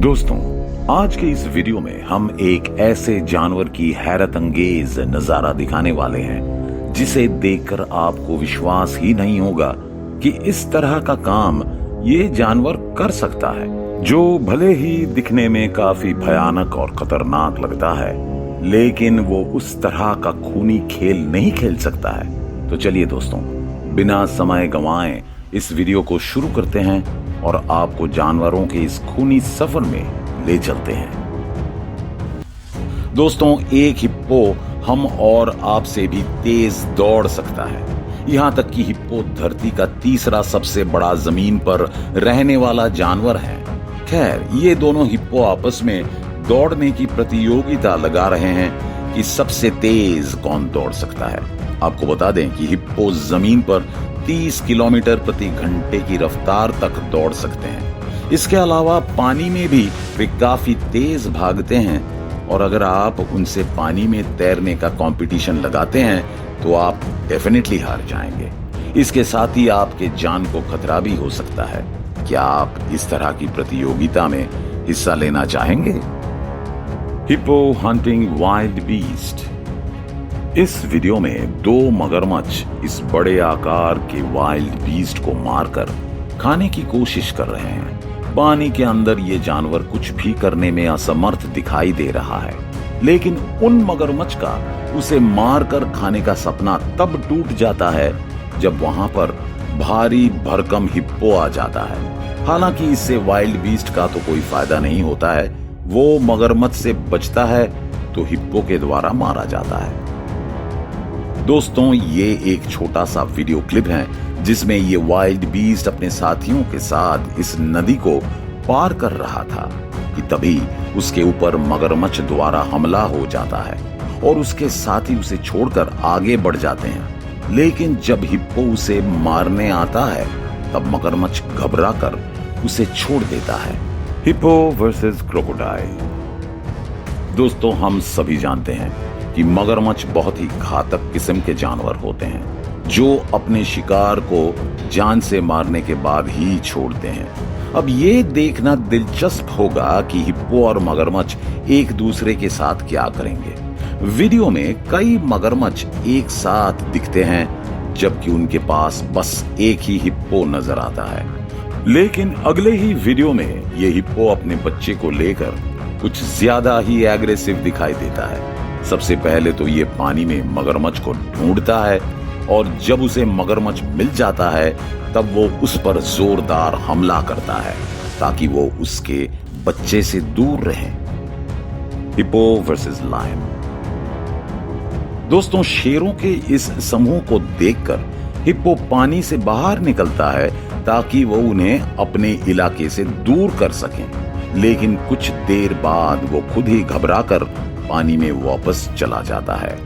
दोस्तों, आज के इस वीडियो में हम एक ऐसे जानवर की हैरत अंगेज नजारा दिखाने वाले हैं जिसे देखकर आपको विश्वास ही नहीं होगा कि इस तरह का काम ये जानवर कर सकता है, जो भले ही दिखने में काफी भयानक और खतरनाक लगता है, लेकिन वो उस तरह का खूनी खेल नहीं खेल सकता है। तो चलिए दोस्तों, बिना समय गंवाए इस वीडियो को शुरू करते हैं और आपको जानवरों के इस खूनी सफर में ले चलते हैं। दोस्तों, एक हिप्पो हम और आपसे भी तेज दौड़ सकता है। यहाँ तक कि हिप्पो धरती का तीसरा सबसे बड़ा जमीन पर रहने वाला जानवर है। खैर, ये दोनों हिप्पो आपस में दौड़ने की प्रतियोगिता लगा रहे हैं कि सबसे तेज कौन दौड़ सकता है। आपको बता दें कि हिप्पो जमीन पर 30 किलोमीटर प्रति घंटे की रफ्तार तक दौड़ सकते हैं। इसके अलावा पानी में भी वे काफी तेज भागते हैं और अगर आप उनसे पानी में तैरने का कंपटीशन लगाते हैं तो आप डेफिनेटली हार जाएंगे। इसके साथ ही आपके जान को खतरा भी हो सकता है। क्या आप इस तरह की प्रतियोगिता में हिस्सा लेना चाहेंगे? Hippo hunting wild beast. इस वीडियो में दो मगरमच्छ इस बड़े आकार के वाइल्ड बीस्ट को मारकर खाने की कोशिश कर रहे हैं। पानी के अंदर ये जानवर कुछ भी करने में असमर्थ दिखाई दे रहा है, लेकिन उन मगरमच्छ का उसे मारकर खाने का सपना तब टूट जाता है जब वहां पर भारी भरकम हिप्पो आ जाता है। हालांकि इससे वाइल्ड बीस्ट का तो कोई फायदा नहीं होता है। वो मगरमच्छ से बचता है तो हिप्पो के द्वारा मारा जाता है। दोस्तों, ये एक छोटा सा वीडियो क्लिप है जिसमें ये वाइल्ड बीस्ट अपने साथियों के साथ इस नदी को पार कर रहा था कि तभी उसके ऊपर मगरमच्छ द्वारा हमला हो जाता है और उसके साथी उसे छोड़कर आगे बढ़ जाते हैं। लेकिन जब हिप्पो उसे मारने आता है तब मगरमच्छ घबराकर उसे छोड़ देता है। Hippo versus crocodile. दोस्तों, हम सभी जानते हैं कि मगरमच्छ बहुत ही घातक किस्म के जानवर होते हैं जो अपने शिकार को जान से मारने के बाद ही छोड़ते हैं। अब ये देखना दिलचस्प होगा कि हिप्पो और मगरमच्छ एक दूसरे के साथ क्या करेंगे। वीडियो में कई मगरमच्छ एक साथ दिखते हैं जबकि उनके पास बस एक ही हिप्पो नजर आता है। लेकिन अगले ही वीडियो में ये हिप्पो अपने बच्चे को लेकर कुछ ज्यादा ही एग्रेसिव दिखाई देता है। सबसे पहले तो ये पानी में मगरमच्छ को ढूंढता है और जब उसे मगरमच्छ मिल जाता है तब वो उस पर जोरदार हमला करता है ताकि वो उसके बच्चे से दूर रहे। Hippo versus lion. दोस्तों, शेरों के इस समूह को देखकर हिप्पो पानी से बाहर निकलता है ताकि वो उन्हें अपने इलाके से दूर कर सकें, लेकिन कुछ देर बाद वो खुद ही घबराकर पानी में वापस चला जाता है।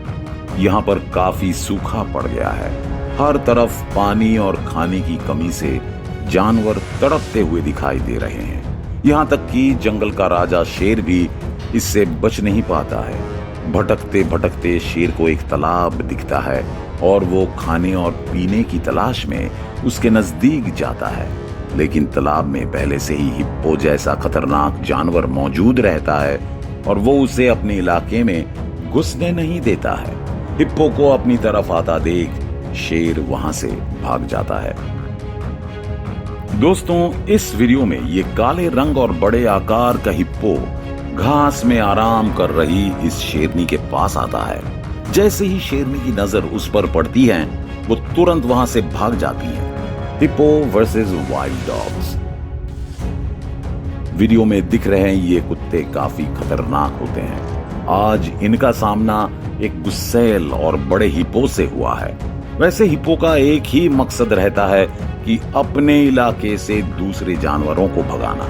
यहाँ पर काफी सूखा पड़ गया है। हर तरफ पानी और खाने की कमी से जानवर तड़पते हुए दिखाई दे रहे हैं। यहाँ तक कि जंगल का राजा शेर भी इससे बच नहीं पाता है। भटकते भटकते शेर को एक तालाब दिखता है और वो खाने और पीने की तलाश में उसके नजदीक जाता है, लेकिन तालाब में पहले से ही हिप्पो जैसा खतरनाक जानवर मौजूद रहता है और वो उसे अपने इलाके में घुसने नहीं देता है। हिप्पो को अपनी तरफ आता देख शेर वहां से भाग जाता है। दोस्तों, इस वीडियो में ये काले रंग और बड़े आकार का हिप्पो घास में आराम कर रही इस शेरनी के पास आता है। जैसे ही शेरनी की नजर उस पर पड़ती है वो तुरंत वहां से भाग जाती है। Hippo versus wild dogs. Video में दिख रहे हैं ये कुत्ते काफी खतरनाक होते हैं। आज इनका सामना एक गुस्सैल और बड़े हिप्पो से हुआ है। वैसे हिप्पो का एक ही मकसद रहता है कि अपने इलाके से दूसरे जानवरों को भगाना।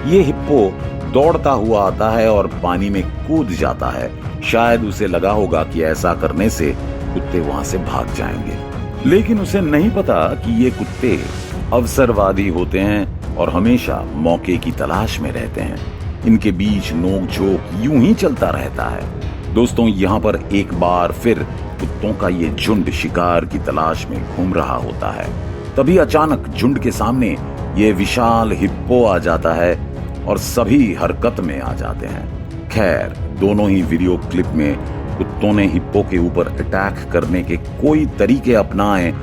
ये हिप्पो दौड़ता हुआ आता है और पानी में कूद जाता है। शायद उसे लगा होगा कि ऐसा करने से कुत्ते वहां से भाग जाएंगे, लेकिन उसे नहीं पता कि ये कुत्ते अवसरवादी होते हैं और हमेशा मौके की तलाश में रहते हैं। इनके बीच नोक-झोंक यूं ही चलता रहता है। दोस्तों, यहाँ पर एक बार फिर कुत्तों का ये झुंड शिकार की तलाश में घूम रहा होता है। तभी अचानक झुंड के सामने ये विशाल हिप्पो आ जाता है और सभी हरकत में आ जाते हैं। खैर, दोनों ही वीडियो क्लिप में कुत्तों ने हिप्पो के ऊपर अटैक करने के कोई तरीके अपनाए,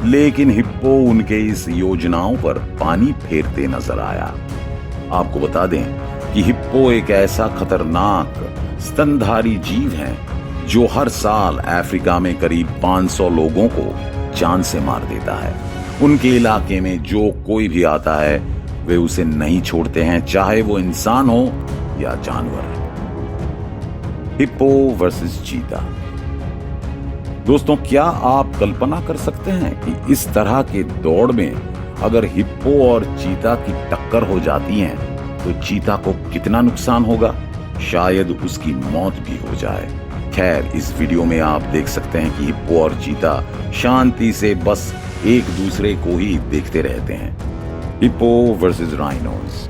लेकिन हिप्पो उनके इस योजनाओं पर पानी फेरते नजर आया। आपको बता दें कि हिप्पो एक ऐसा खतरनाक स्तनधारी जीव है जो हर साल अफ्रीका में करीब 500 लोगों को जान से मार देता है। उनके इलाके में जो कोई भी आता है वे उसे नहीं छोड़ते हैं, चाहे वो इंसान हो या जानवर। हिप्पो वर्सेस चीता। दोस्तों, क्या आप कल्पना कर सकते हैं कि इस तरह के दौड़ में अगर हिप्पो और चीता की टक्कर हो जाती है तो चीता को कितना नुकसान होगा? शायद उसकी मौत भी हो जाए। खैर, इस वीडियो में आप देख सकते हैं कि हिप्पो और चीता शांति से बस एक दूसरे को ही देखते रहते हैं। Hippo versus rhinos.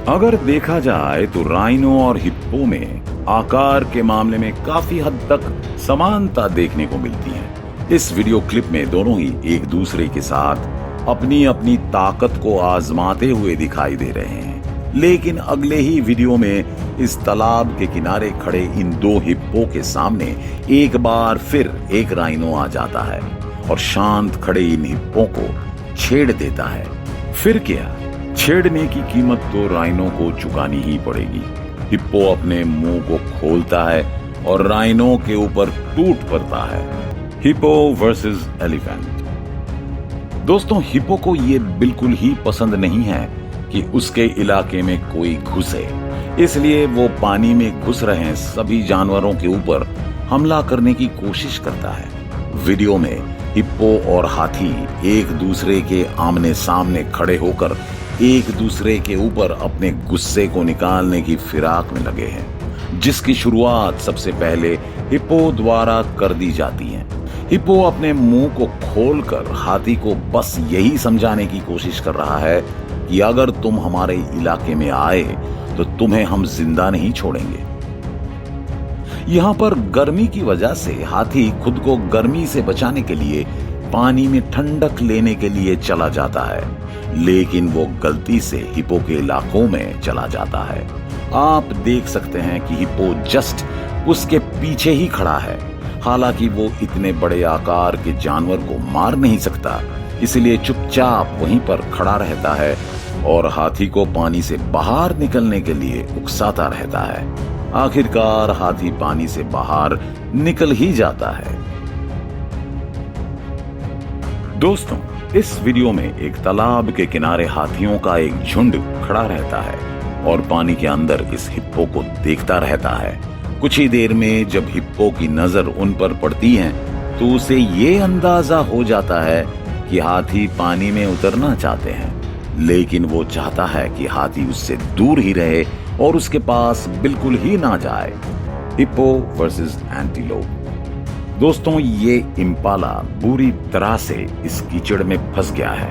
अगर देखा जाए तो राइनो और हिप्पो में आकार के मामले में काफी हद तक समानता देखने को मिलती है। इस वीडियो क्लिप में दोनों ही एक दूसरे के साथ अपनी अपनी ताकत को आजमाते हुए दिखाई दे रहे हैं। लेकिन अगले ही वीडियो में इस तालाब के किनारे खड़े इन दो हिप्पो के सामने एक बार फिर एक राइनो आ जाता है और शांत खड़े इन हिप्पो को छेड़ देता है। फिर क्या, छेड़ने की कीमत तो राइनो को चुकानी ही पड़ेगी। हिप्पो अपने मुंह को खोलता है और राइनो के ऊपर टूट पड़ता है। Hippo versus elephant. दोस्तों, हिप्पो को ये बिल्कुल ही पसंद नहीं है कि उसके इलाके में कोई घुसे, इसलिए वो पानी में घुस रहे सभी जानवरों के ऊपर हमला करने की कोशिश करता है। वीडियो में हिप्पो और हाथी एक दूसरे के आमने सामने खड़े होकर एक दूसरे के ऊपर अपने गुस्से को निकालने की फिराक में लगे हैं, जिसकी शुरुआत सबसे पहले हिप्पो द्वारा कर दी जाती है। हिप्पो अपने मुंह को खोलकर हाथी को बस यही समझाने की कोशिश कर रहा है कि अगर तुम हमारे इलाके में आए तो तुम्हें हम जिंदा नहीं छोड़ेंगे। यहाँ पर गर्मी की वजह से हाथी खुद को गर्मी से बचाने के लिए पानी में ठंडक लेने के लिए चला जाता है, लेकिन वो गलती से हिप्पो के इलाकों में चला जाता है। आप देख सकते हैं कि हिप्पो जस्ट उसके पीछे ही खड़ा है। हालांकि वो इतने बड़े आकार के जानवर को मार नहीं सकता, इसलिए चुपचाप वहीं पर खड़ा रहता है और हाथी को पानी से बाहर निकलने के लिए उकसाता रहता है। आखिरकार हाथी पानी से बाहर निकल ही जाता है। दोस्तों, इस वीडियो में एक तालाब के किनारे हाथियों का एक झुंड खड़ा रहता है और पानी के अंदर इस हिप्पो को देखता रहता है। कुछ ही देर में जब हिप्पो की नजर उन पर पड़ती है तो उसे ये अंदाजा हो जाता है कि हाथी पानी में उतरना चाहते हैं, लेकिन वो चाहता है कि हाथी उससे दूर ही रहे और उसके पास बिल्कुल ही ना जाए। Hippo versus antelope. दोस्तों, ये इम्पाला बुरी तरह से इस कीचड़ में फंस गया है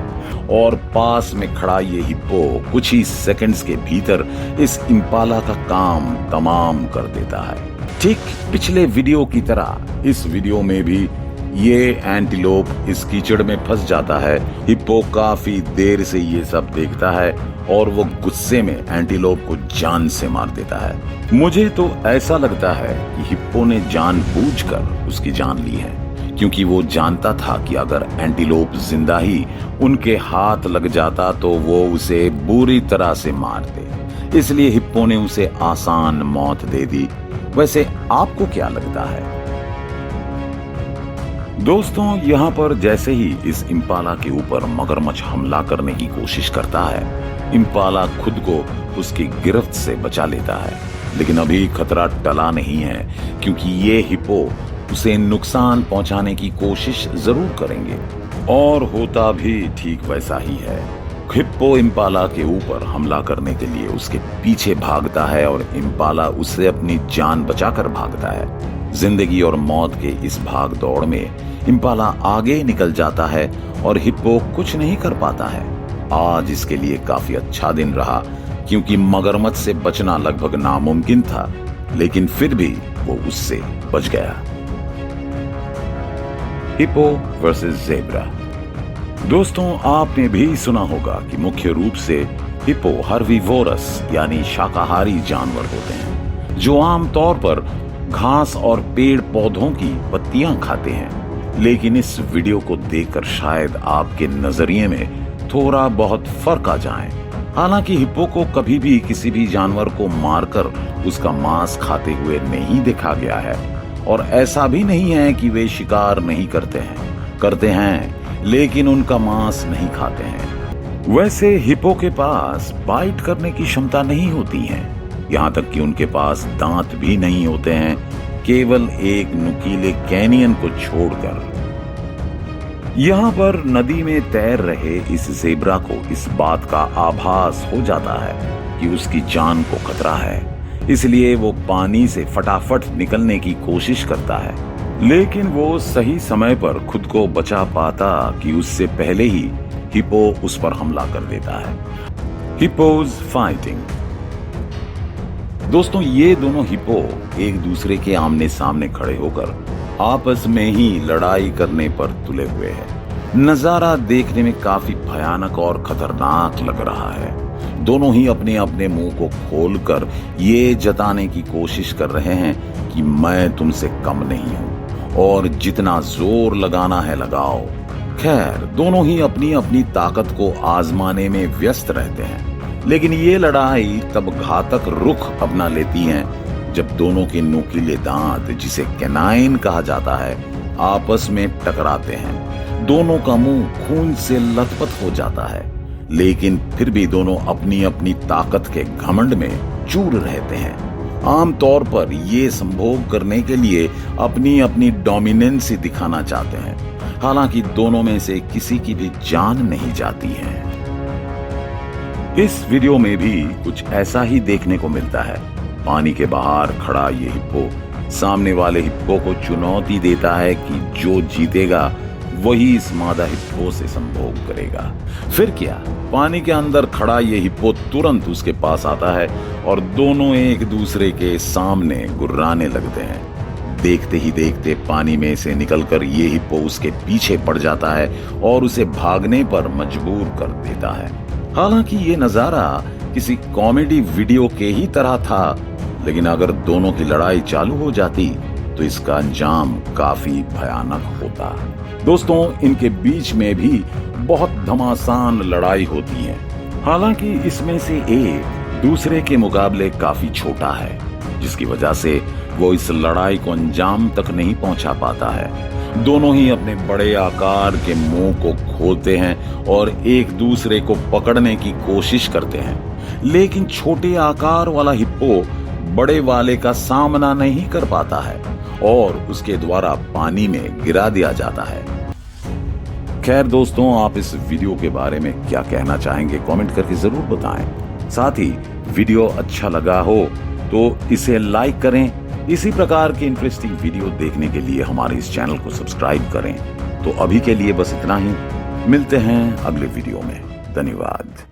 और पास में खड़ा ये हिप्पो कुछ ही सेकंड्स के भीतर इस इम्पाला का काम तमाम कर देता है। ठीक पिछले वीडियो की तरह इस वीडियो में भी ये एंटीलोप इस कीचड़ में फंस जाता है। हिप्पो काफी देर से ये सब देखता है और वो गुस्से में एंटीलोप को जान से मार देता है। मुझे तो ऐसा लगता है कि हिप्पो ने जानबूझकर उसकी जान ली है, क्योंकि वो जानता था कि अगर एंटीलोप जिंदा ही उनके हाथ लग जाता तो वो उसे बुरी तरह से मार दे, इसलिए हिप्पो ने उसे आसान मौत दे दी। वैसे आपको क्या लगता है? दोस्तों, यहाँ पर जैसे ही इस इम्पाला के ऊपर मगरमच्छ हमला करने की कोशिश करता है, इम्पाला खुद को उसकी गिरफ्त से बचा लेता है, लेकिन अभी खतरा टला नहीं है, क्योंकि ये हिप्पो उसे नुकसान पहुंचाने की कोशिश जरूर करेंगे और होता भी ठीक वैसा ही है। हिप्पो इम्पाला के ऊपर हमला करने के लिए उसके पीछे भागता है और इम्पाला उससे अपनी जान बचाकर भागता है। जिंदगी और मौत के इस भाग दौड़ में इम्पाला आगे निकल जाता है और हिप्पो कुछ नहीं कर पाता है। आज इसके लिए काफी अच्छा दिन रहा, क्योंकि मगरमच्छ से बचना लगभग नामुमकिन था, लेकिन फिर भी वो उससे बच गया। Hippo versus zebra. दोस्तों, आपने भी सुना होगा कि मुख्य रूप से हिप्पो हर्बीवोरस यानी शाकाहारी जानवर होते हैं, जो आमतौर पर घास और पेड़ पौधों की पत्तियां खाते हैं। लेकिन इस वीडियो को देखकर शायद आपके नजरिए में थोड़ा बहुत फर्क आ जाए। हालांकि हिप्पो को कभी भी किसी भी जानवर को मारकर उसका मांस खाते हुए नहीं देखा गया है, और ऐसा भी नहीं है कि वे शिकार नहीं करते हैं लेकिन उनका मांस नहीं खाते हैं। वैसे हिप्पो के पास बाइट करने की क्षमता नहीं होती है, यहाँ तक कि उनके पास दांत भी नहीं होते हैं, केवल एक नुकीले कैनियन को छोड़कर। यहाँ पर नदी में तैर रहे इस ज़ेब्रा को इस बात का आभास हो जाता है कि उसकी जान को खतरा है, इसलिए वो पानी से फटाफट निकलने की कोशिश करता है। लेकिन वो सही समय पर खुद को बचा पाता कि उससे पहले ही हिप्पो उस पर हमला कर देता है। Hippos fighting. दोस्तों, ये दोनों हिप्पो एक दूसरे के आमने सामने खड़े होकर आपस में ही लड़ाई करने पर तुले हुए हैं। नजारा देखने में काफी भयानक और खतरनाक लग रहा है। दोनों ही अपने अपने मुंह को खोलकर ये जताने की कोशिश कर रहे हैं कि मैं तुमसे कम नहीं हूं और जितना जोर लगाना है लगाओ। खैर, दोनों ही अपनी अपनी ताकत को आजमाने में व्यस्त रहते हैं, लेकिन ये लड़ाई तब घातक रुख अपना लेती है जब दोनों के नुकीले दांत, जिसे कैनाइन कहा जाता है, आपस में टकराते हैं। दोनों का मुंह खून से लथपथ हो जाता है, लेकिन फिर भी दोनों अपनी अपनी ताकत के घमंड में चूर रहते हैं। आमतौर पर ये संभोग करने के लिए अपनी अपनी डोमिनेंसी दिखाना चाहते हैं। हालांकि दोनों में से किसी की भी जान नहीं जाती है। इस वीडियो में भी कुछ ऐसा ही देखने को मिलता है। पानी के बाहर खड़ा ये हिप्पो सामने वाले हिप्पो को चुनौती देता है कि जो जीतेगा वही इस मादा हिप्पो से संभोग करेगा। फिर क्या, पानी के अंदर खड़ा ये हिप्पो तुरंत उसके पास आता है और दोनों एक दूसरे के सामने गुर्राने लगते हैं। देखते ही देखते पानी में से निकलकर ये हिप्पो उसके पीछे पड़ जाता है और उसे भागने पर मजबूर कर देता है। हालांकि ये नजारा किसी कॉमेडी वीडियो के ही तरह था, लेकिन अगर दोनों की लड़ाई चालू हो जाती तो इसका अंजाम काफी भयानक होता। दोस्तों, इनके बीच में भी बहुत घमासान लड़ाई होती है। हालांकि इसमें से एक दूसरे के मुकाबले काफी छोटा है, जिसकी वजह से वो इस लड़ाई को अंजाम तक नहीं पहुंचा पाता है। दोनों ही अपने बड़े आकार के मुंह को खोलते हैं और एक दूसरे को पकड़ने की कोशिश करते हैं, लेकिन छोटे आकार वाला हिप्पो बड़े वाले का सामना नहीं कर पाता है और उसके द्वारा पानी में गिरा दिया जाता है। खैर दोस्तों, आप इस वीडियो के बारे में क्या कहना चाहेंगे कमेंट करके जरूर बताएं। साथ ही वीडियो अच्छा लगा हो तो इसे लाइक करें। इसी प्रकार के इंटरेस्टिंग वीडियो देखने के लिए हमारे इस चैनल को सब्सक्राइब करें। तो अभी के लिए बस इतना ही। मिलते हैं अगले वीडियो में। धन्यवाद।